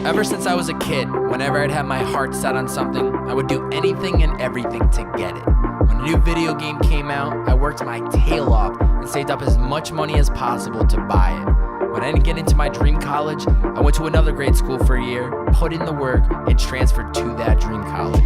Ever since I was a kid, whenever I'd have my heart set on something, I would do anything and everything to get it. When a new video game came out, I worked my tail off and saved up as much money as possible to buy it. When I didn't get into my dream college, I went to another grade school for a year, put in the work, and transferred to that dream college.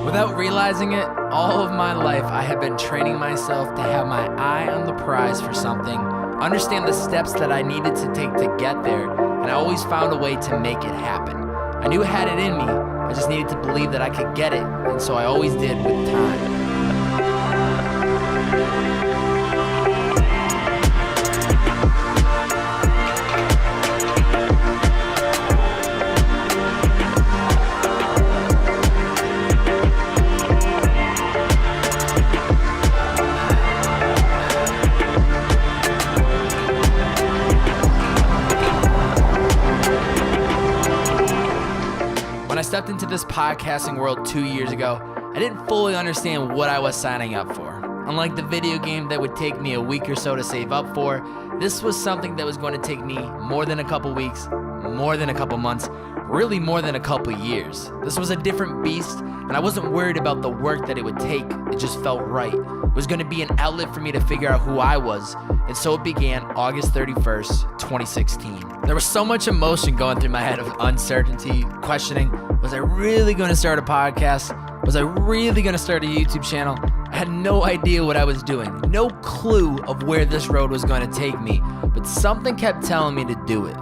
Without realizing it, all of my life I have been training myself to have my eye on the prize for something, understand the steps that I needed to take to get there, and I always found a way to make it happen. I knew I had it in me, I just needed to believe that I could get it, and so I always did with time. When I stepped into this podcasting world 2 years ago, I didn't fully understand what I was signing up for. Unlike the video game that would take me a week or so to save up for, this was something that was going to take me more than a couple weeks, more than a couple months, really more than a couple years. This was a different beast, and I wasn't worried about the work that it would take. It just felt right. It was going to be an outlet for me to figure out who I was, and so it began August 31st, 2016. There was so much emotion going through my head of uncertainty, questioning, was I really going to start a podcast? Was I really going to start a YouTube channel? I had no idea what I was doing, no clue of where this road was going to take me, but something kept telling me to do it.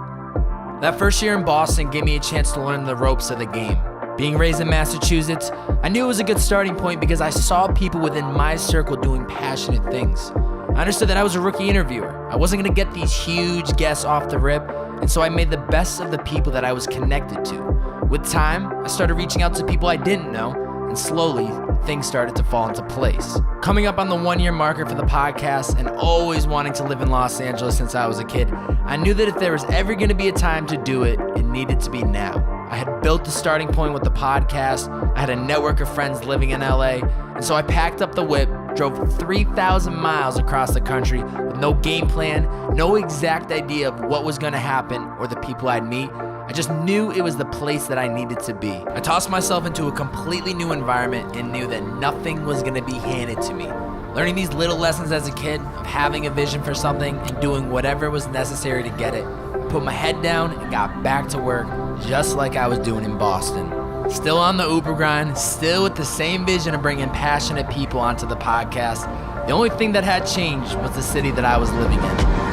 That first year in Boston gave me a chance to learn the ropes of the game. Being raised in Massachusetts, I knew it was a good starting point because I saw people within my circle doing passionate things. I understood that I was a rookie interviewer. I wasn't going to get these huge guests off the rip, and so I made the best of the people that I was connected to. With time, I started reaching out to people I didn't know, and slowly, things started to fall into place. Coming up on the 1-year marker for the podcast and always wanting to live in Los Angeles since I was a kid, I knew that if there was ever going to be a time to do it, it needed to be now. I had built the starting point with the podcast, I had a network of friends living in LA, and so I packed up the whip, drove 3,000 miles across the country with no game plan, no exact idea of what was going to happen or the people I'd meet. I just knew it was the place that I needed to be. I tossed myself into a completely new environment and knew that nothing was going to be handed to me. Learning these little lessons as a kid of having a vision for something and doing whatever was necessary to get it, I put my head down and got back to work just like I was doing in Boston. Still on the Uber grind, still with the same vision of bringing passionate people onto the podcast. The only thing that had changed was the city that I was living in.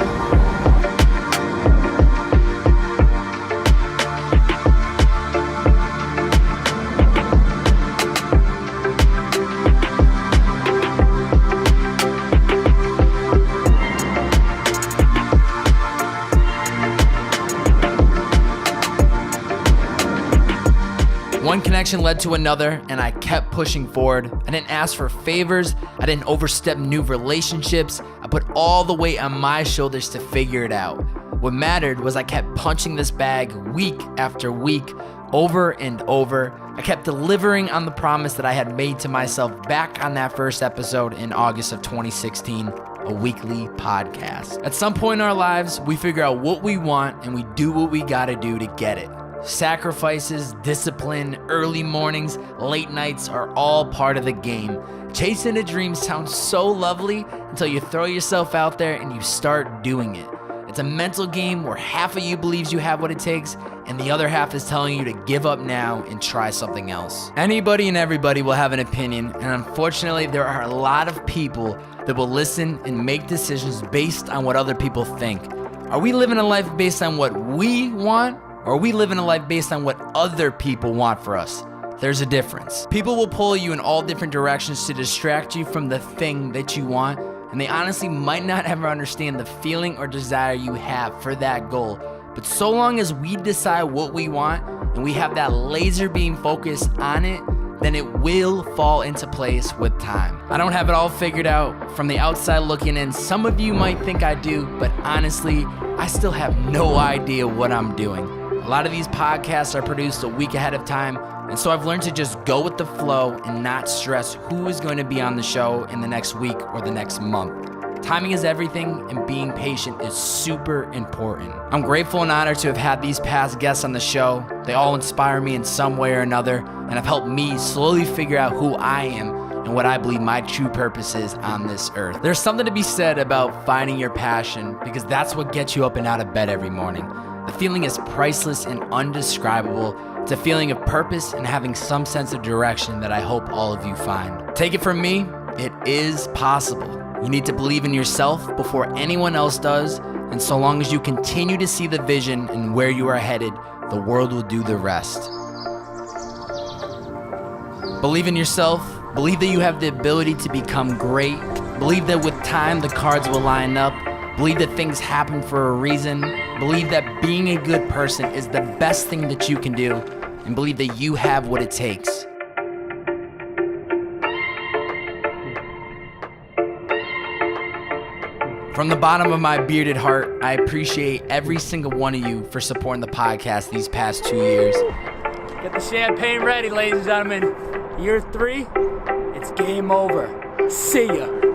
One connection led to another, and I kept pushing forward. I didn't ask for favors. I didn't overstep new relationships. I put all the weight on my shoulders to figure it out. What mattered was I kept punching this bag week after week, over and over. I kept delivering on the promise that I had made to myself back on that first episode in August of 2016, a weekly podcast. At some point in our lives, we figure out what we want and we do what we gotta do to get it. Sacrifices, discipline, early mornings, late nights are all part of the game. Chasing a dream sounds so lovely until you throw yourself out there and you start doing it. It's a mental game where half of you believes you have what it takes and the other half is telling you to give up now and try something else. Anybody and everybody will have an opinion, and unfortunately there are a lot of people that will listen and make decisions based on what other people think. Are we living a life based on what we want? Or are we living a life based on what other people want for us? There's a difference. People will pull you in all different directions to distract you from the thing that you want, and they honestly might not ever understand the feeling or desire you have for that goal. But so long as we decide what we want and we have that laser beam focus on it, then it will fall into place with time. I don't have it all figured out. From the outside looking in, some of you might think I do, but honestly, I still have no idea what I'm doing. A lot of these podcasts are produced a week ahead of time, and so I've learned to just go with the flow and not stress who is going to be on the show in the next week or the next month. Timing is everything, and being patient is super important. I'm grateful and honored to have had these past guests on the show. They all inspire me in some way or another, and have helped me slowly figure out who I am and what I believe my true purpose is on this earth. There's something to be said about finding your passion, because that's what gets you up and out of bed every morning. The feeling is priceless and undescribable. It's a feeling of purpose and having some sense of direction that I hope all of you find. Take it from me, it is possible. You need to believe in yourself before anyone else does, and so long as you continue to see the vision and where you are headed, the world will do the rest. Believe in yourself. Believe that you have the ability to become great. Believe that with time, the cards will line up. Believe that things happen for a reason. Believe that being a good person is the best thing that you can do. And believe that you have what it takes. From the bottom of my bearded heart, I appreciate every single one of you for supporting the podcast these past 2 years. Get the champagne ready, ladies and gentlemen. Year 3, it's game over. See ya.